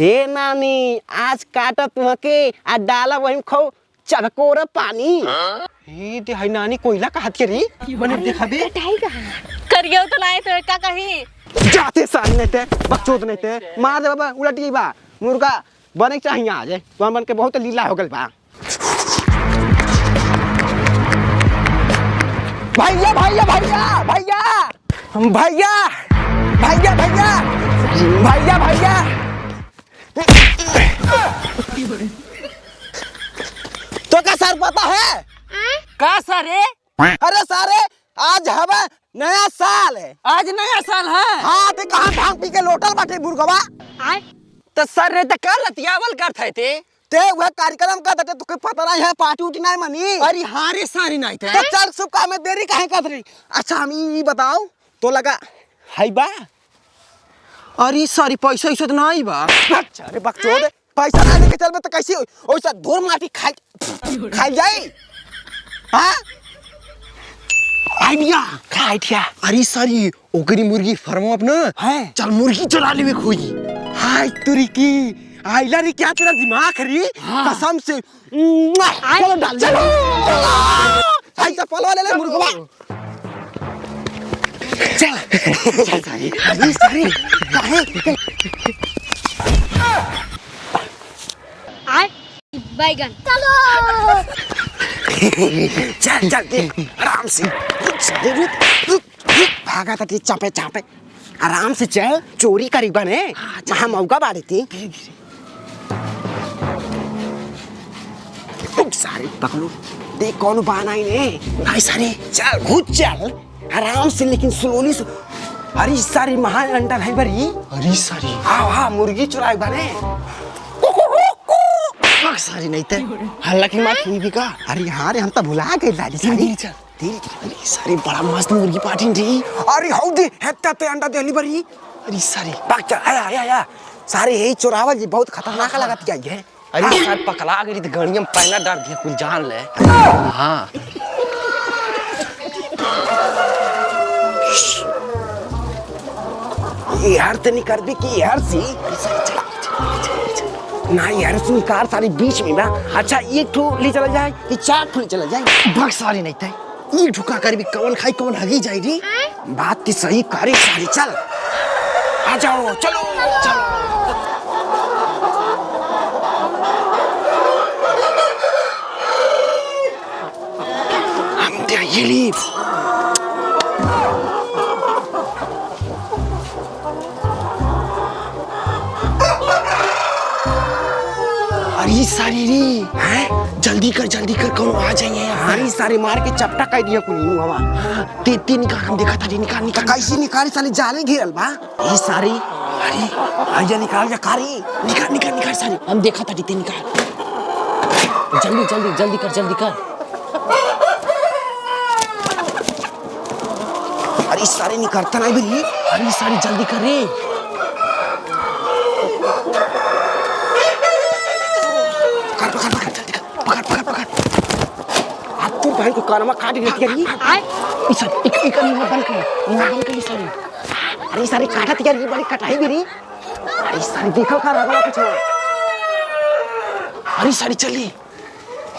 हे नानी आज काटा तुमके आज डाला वही खो चरकोर पानी हे दे है नानी कोयला का हाथ रे बने देखा दे करियो तो लाए तो का कही जाते साल नहीं थे बकचोद नहीं थे मार दे बाबा उलटी बा मुर्गा बने चाहिए आज तो बन के बहुत लीला हो गल बा भैया भैया भैया भैया भैया भैया भैया भैया भैया तो क्या सर पता है का सारे अरे सारे आज हवा नया साल है आज नया साल है। हाँ ते कहाँ भांग पी के लोटल बाटे बुरगवा तो सर रे तो कल लतियावल करते थे ते वह कार्यक्रम का तो कोई पता नहीं है पार्टी उठी नहीं मनी अरे हाँ रे सारी नहीं थे तो चल शुभ काम में देरी काहे कर रही। अच्छा हम ये बताओ तो लगा हाई बा अरे सारी पैसा ऐसा तो नहीं बा अच्छा अरे बकचोद पैसा ना लेके चल तो कैसे वैसा धूल माटी खाई जाए हाँ आइडिया खाइटिया अरे सारी ओकरी मुर्गी फार्म अपना है चल मुर्गी चला ले खोई हाय तुरी की आइला रे क्या तेरा दिमाग खरी कसम से चलो डाल चलो हाय चप्पल वाले ले मुर्गवा चल सारी अरे सारी काहे आय बैगन चलो चल चल आराम से भागा था चापे चापे आराम से चल चोरी करी बने जहाँ मौका बाड़ी थी सारे पकड़ो देख कौन बहाना ही ने भाई सारे चल घुस चल आराम से लेकिन स्लोली अरे सारी महान अंडा भाई बरी अरे सारी हाँ हाँ मुर्गी चुराए बने सारी नहीं थे हल्ला की मार खी भी का अरे हाँ रे हम तो भुला गए लाली सारी अरे सारी बड़ा मस्त मुर्गी पार्टी थी अरे हाउ दे हेता ते अंडा देली बरी अरे सारी भाग चल आया सारे यही चुरावल जी बहुत खतरनाक लगत क्या है अरे सार पकड़ा गई तो गड़िया में पैना डाल दिया कुल जान ले हाँ यार तो नहीं कर भी कि यार सी ना यार सुन कार सारी बीच में बा अच्छा एक ठो ले चला जाए कि चार ठो ले चला जाए भाग सारी नहीं थे ये ढुका कर भी कौन खाई कौन हगी जाए री बात की सही करे सारी चल आ जाओ चलो चलो हम क्या ये ली अरे सारी री हैं जल्दी कर कौन आ जाइए हमारी सारी मार के चपटा कह दिया कुनी हवा ते निकाल हम देखा था निकाल कैसी निकाली साली जाले घेरल बा ये सारी अरे आइया निकाल जा कारी निकाल सारी हम देखा था ते निकाल जल्दी कर अरे सारे निकलता नहीं भी अरे सारी जल्दी कर रे पकड़ अब तू भाई को कानमा काट देती है इस एक मुंह बंद कर सारी अरे सारी काटा थी यार ये बड़ी कटाई मेरी अरे सारी देखो का रगड़ा कुछ अरे सारी चली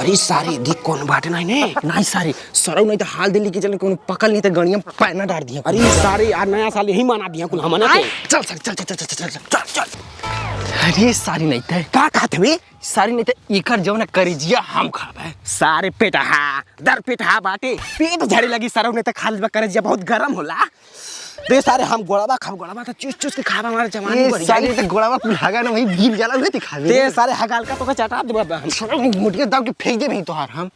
अरे सारी देख कौन बाटे नहीं सारी सरौ नहीं तो हाल दिल्ली के चले कौन पकड़ नहीं तो गड़िया पैना डाल दिया अरे सारी यार नया साल यही मना दिया कुल हमने चल सारी चल अरे सारी नहीं थे का कहते हुए सारी नहीं तो इकर जो ना करिजिया हम खाबे सारे पेटा दर पेटा बाटे पेट झड़े लगी सरौ ने तो खाली बा करे बहुत गरम होला दे सारे हम गोड़ाबा तो चूस के खाबा हमारे जमाने बढ़ सारी तो गोड़ाबा कुल हगा ना वही गिर जाला हुए ती खाबे दे सारे हगाल का तो का चटा दे बाबा हम सरौ मुटिया दाव के फेंक दे नहीं तोहार हम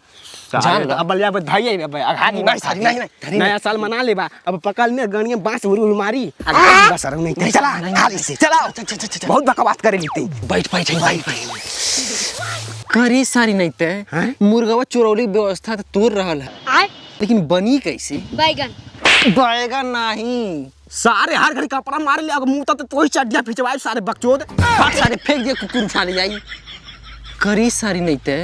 जान अब बलिया बधाई है बाबा आघानी नहीं सारी नहीं नया साल मना लेबा अब पकड़ ने गणिया बांस उड़ मारी आघानी बा सरौ नहीं चला खाली से चलाओ बहुत बकवास करे लेते बैठ करे सारी नहीं ते मुर्गवा चोरौली व्यवस्था तो तोड़ रहल है लेकिन बनी कैसे बैगन नहीं सारे हर घड़ी कपड़ा मार ले अब मुंह तो ही चड्डियां फिचवाए सारे बकचोद बात सारे फेंक दिए कुकुर उठा ले जाई करे सारी नहीं ते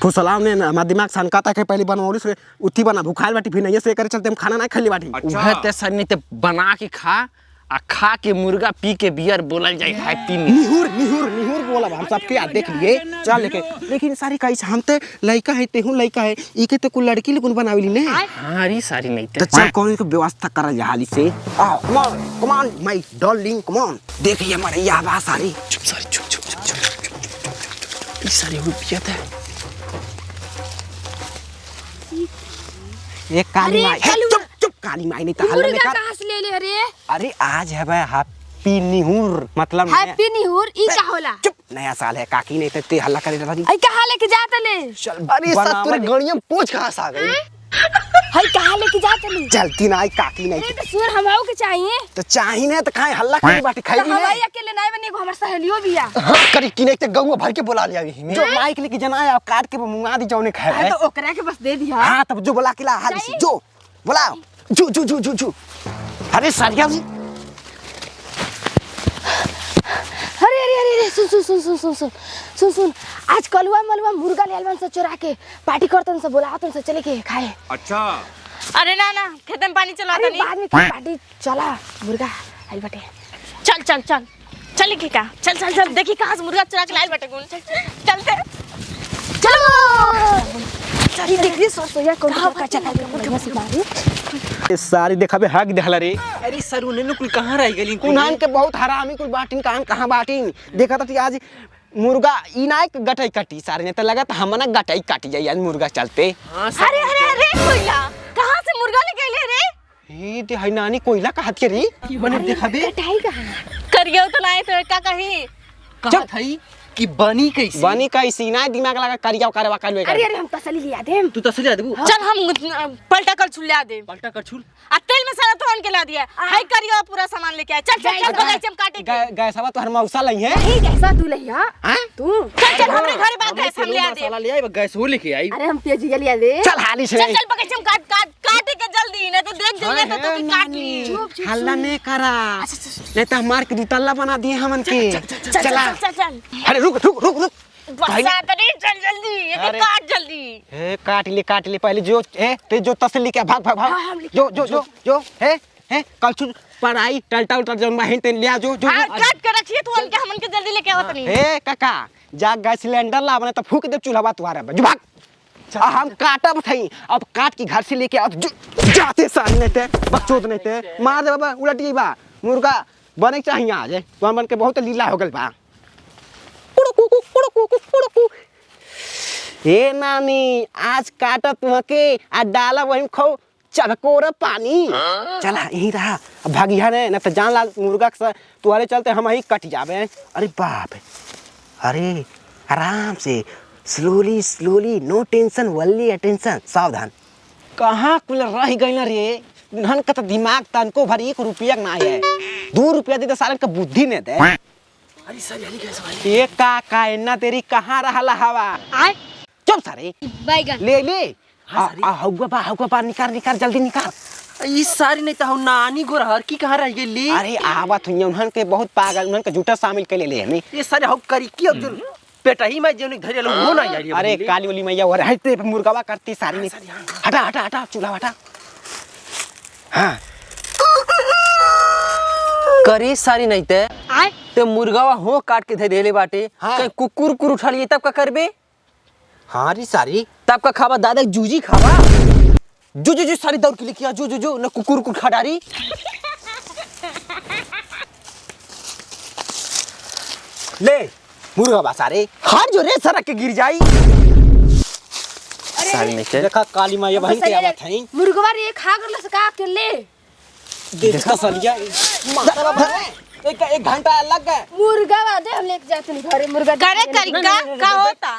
फुसलाव ने हमारा दिमाग सनकाता के पहले बनवली से उठी बना भूखाल बाटी फिर नहीं से करे चलते हम खाना नहीं खली बाटी वह ते सारी नहीं ते बना के खा आ खा के मुर्गा पी के बियर बोलल जाए हैप्पी न्यू निहुर निहुर निहुर बोला हम सबके याद देख लिए चल लेके लेकिन सारी कैसे हम तो लड़का है तेहू लड़का है ई के तो कुल लड़की लोगन बनावली ने हारी सारी नहीं तो चल कौन को व्यवस्था करल जा हाली से आओ come on my darling come on देखिए हमारे ये आवाज सारी चुप सारी चुप चुप चुप चुप ये सारी हो पियत है एक काली अरे, माई कालू- चुप चुप काली माई नहीं तो हल्ला मुर्गा में कहाँ से ले ले रे अरे आज है भाई हैप्पी निहुर मतलब हैप्पी न्यूर ई का होला चुप नया साल है काकी नहीं तो हल्ला करे रही आई कहाँ लेके जात ले चल अरे सब तोरे गड़िया में पूछ कहां से आ गई हई कहाँ लेके जात ले चलती ना आई काकी नहीं ए तो सुर हमहू के चाहिए तो चाही ना तो खाए हल्ला करे बाटी तो खाई हवाई अकेले नहीं बने को हमर सहेलियो बिया हां करी कि नहीं तो गौवा भर के बुला लिया यही में जो माइक लेके जनाया काट के मुंगा दी जाने खाए अरे तो ओकरा के बस दे दिया हाँ तब जो बुला के ला हाली से जो बुलाओ जो जो जो जो जो अरे सारिया जी अरे अरे अरे अरे सुन सुन सुन सुन सुन सुन सुन सुन आज कलुआ मलुआ मुर्गा ले आलवन से चुरा के पार्टी करतन से बुलावतन से चले के खाए अच्छा अरे ना ना खेत में पानी चला अरे नहीं बाद में फिर पार्टी चला मुर्गा आई बटे चल चल चल चल की का चल चल चल देखी कहाँ से मुर्गा चुरा के लाए बेटे चल चलते चलो चली देख ली सो या कौन का चला के मुर्गा से मारी ये सारी देखा बे हक देहला रे अरे सर उन्हें कुल कहाँ रह गई कुनान के बहुत हरामी कुल बाटिन कहां बाटिन देखा तो आज मुर्गा ई ना गटई कटी सारे ने तो लगा था हम ना गटई काटी जाई आज मुर्गा चलते अरे अरे अरे कोयला कहाँ से मुर्गा लेके ले रे हे दे है नानी कोयला का हाथ के री बने देखा बे कटाई कहां करियो तो लाए तो का कही कहा था कि बनी कैसे बनी कैसी ना दिमाग लगा करिया करवा कर अरे अरे हम तसली लिया दे तू तसली देबू चल हम पलटा कर छुल्ला दे पलटा कर छुल आ तेल में सारा तो के ला दिया हाय करियो पूरा सामान लेके आए चल चल चल बगैचे में काटे के गैसवा तो हर मौसा लई है नहीं कैसा तू लइया हैं तू चल चल हमरे घर बात है हम ले आ दे मसाला ले आई गैस हो लेके आई अरे हम तेजी लिया दे चल हाली से चल चल बगैचे में काट काट काटे के जल्दी नहीं तो देख जाइए तो तू काट ली हल्ला नहीं करा नहीं तो हमार के दुतल्ला बना दिए हमन के चल चला चल चल अरे रुक रुक रुक रुक बसा करी चल जल्दी ये अरे। काट जल्दी ए काट ले पहले जो ए ते जो तसली के भाग भाग भाग जो जो जो जो है कल छु पढ़ाई टलटा उल्टा जौन बहिन ते लिया जो जो हां काट के रखिए तो हमके हमन के जल्दी लेके आवत नहीं ए काका जा गैस सिलेंडर ला बने तो फूक दे चूल्हा तुम्हारा जो भाग हम काटब थई अब काट के घर से लेके आओ जाते सामने ते बकचोद नहीं ते मार दे बाबा उलट गई बा मुर्गा बने के चाहिए आज तो बन के बहुत लीला हो गल बा ए नानी आज काटत मके आ डाला वही खो चरकोर पानी चला यही रहा अब भागिया ने न तो जान ला मुर्गा के तुम्हारे चलते हम ही कट जावे अरे बाप अरे आराम से स्लोली स्लोली नो टेंशन वल्ली अटेंशन सावधान कहाँ कुल रह गई रे धन का तो दिमाग तनको भर 1 रुपया ना है 2 रुपया दे तो सारे का बुद्धि ने दे अरे सर जल्दी कैसे वाली ये का इन्ना तेरी कहाँ रहला हवा आय चुप सारे बैगन ले ले हौगा बा निकाल निकाल जल्दी निकाल ये सारी नहीं तो नानी गोरहर की कहाँ रह गई ले अरे आवत हुई उन्हन के बहुत पागल उन्हन के झूठा शामिल कर ले हमें ये सारे हो करी की अब जो पेटा ही मैं जो घर लो वो ना यार अरे काली वाली मैया और हटते मुर्गावा करती सारी में हटा हटा हटा चूल्हा हटा हाँ करी सारी नहीं ते आय ते मुर्गावा हो काट के दे देले बाटे हाँ। कहीं कुकुर कुकुर उठा लिए तब का करबे हाँ री सारी तब का खावा दादा जूजी खावा जो जो जो सारी दौड़ के लिए किया जो जो जो न कुकुर कुकुर खडारी ले मुर्गावा सारे हार जो रे सड़क के गिर जाई सारी नहीं ते देखा काली मैया बहन के आवत है मुर्गवा रे खा कर लस का के ले देखा सलिया एक घंटा लग गए मुर्गवा दे हम लेके जाते नहीं घरे मुर्गा करे करिका का होता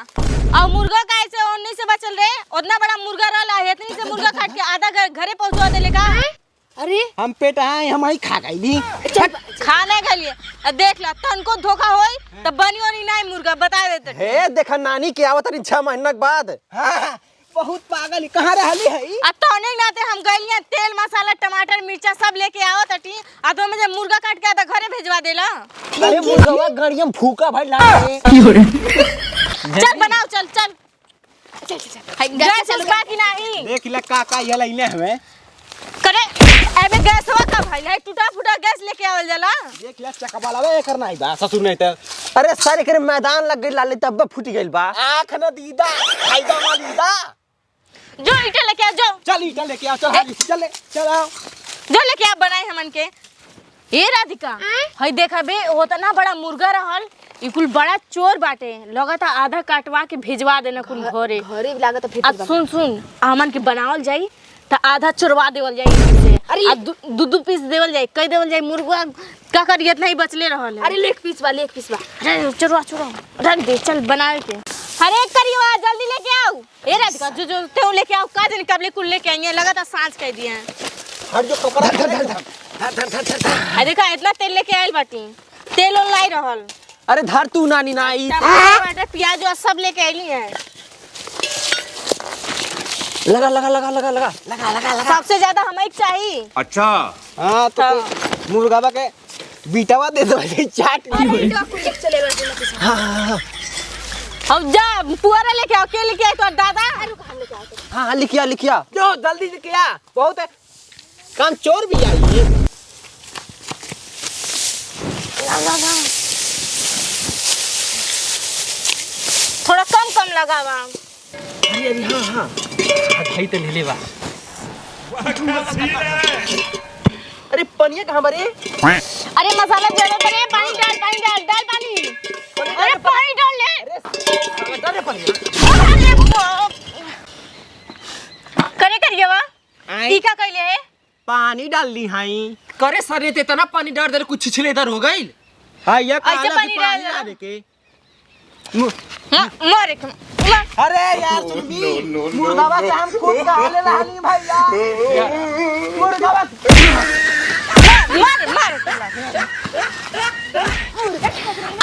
और मुर्गा का ऐसे ओन्नी से बचल रे उतना बड़ा मुर्गा रहला है इतनी से मुर्गा काट के आधा घरे पहुंचवा देले का अरे हम पेट आए हम ही खा गई खाना खा लिए देख ला तनको धोखा होई त बनी और नहीं मुर्गा बता देते हे देखा नानी के आवत रही 6 महीना के बाद हाँ, बहुत पागल कहाँ रहली है आ तोने नाते हम गइलिया तेल मसाला टमाटर मिर्चा सब लेके आवत हटी आ तो मुझे मुर्गा काट के आधा घरे भेजवा देला अरे मुर्गा गाड़िया में फूका भाई ला चल बनाओ चल चल गैस बाकी नहीं देख ला का ये लइले हमें करे एबे गैस हुआ का भाई है टूटा फूटा गैस लेके आवल जाला। देख ले चकवा लावे एकर नहीं बा ससुर नहीं त अरे सारे करे मैदान लग गई लाले तब फूट गइल बा। आँख न दीदा फायदा मा दीदा। जो ईटा लेके आ जाओ, चल ईटा लेके आ चल हाली चल ले चल आओ। जो लेके आ बनाए हमन के। ए राधिका हई देखा बे होता ना बड़ा मुर्गा रहल ई कुल बड़ा चोर बाटे लगता आधा काटवा के भेजवा देना कुल घरे। घरे भी लागत फिर अब सुन हमन के बनावल जाई त आधा चोरवा देवल जाई इनसे। अरे दू पीस देवल जाई कई देवल जाई मुर्गा का करियत नहीं बचले रहल है। अरे लेग पीस बा अरे चोरवा रख दे चल बनाए के। अरे करियो जल्दी लेके आओ। ए राधिका जो ते लेके आओ का जन कबले कुल लेके आइए लगता सांझ कह दिए हैं। हट जो कपड़ा धर आ देखा इतना तेल लेके आइल बाटी तेल ऑन लाई रहल। अरे धर तू नानी नाई टमाटर प्याज और सब लेके आइली है। लगा लगा लगा लगा लगा लगा लगा लगा। सबसे ज्यादा हमें चाहिए। अच्छा हां तो मुर्गावा के बीटावा दे दो चाट ली। हां अब जा पुआरा लेके आओ के लेके आए तो दादा। हां लिखिया जो जल्दी से किया बहुत काम चोर भी आई। थोड़ा कम लगावा। अरे हां भाई तो ले ले बा। अरे पनिया कहां बरे? अरे मसाला जरूर करे पानी डाल पानी। अरे पानी डाल ले। अरे पनिया करे करिएवा ई का कइले है? पानी डाल ली हाई। करे सर ते तना पानी डाल दे कुछ छिछले इधर हो गइल। हां ये ऐसे पानी डाल ना देके मारे अरे यार सुन भी मुर्गावा से हम खुद का हाले लाली भैया मुर्गावा मार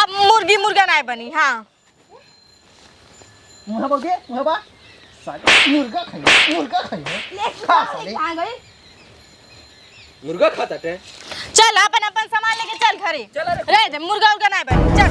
अब मुर्गा नहीं बनी। हाँ मुर्गा के मुर्गा साले मुर्गा खाइए खा साले मुर्गा खाता टे। चल अपन सामान लेके चल घरे। रह दे मुर्गा नहीं बनी चल।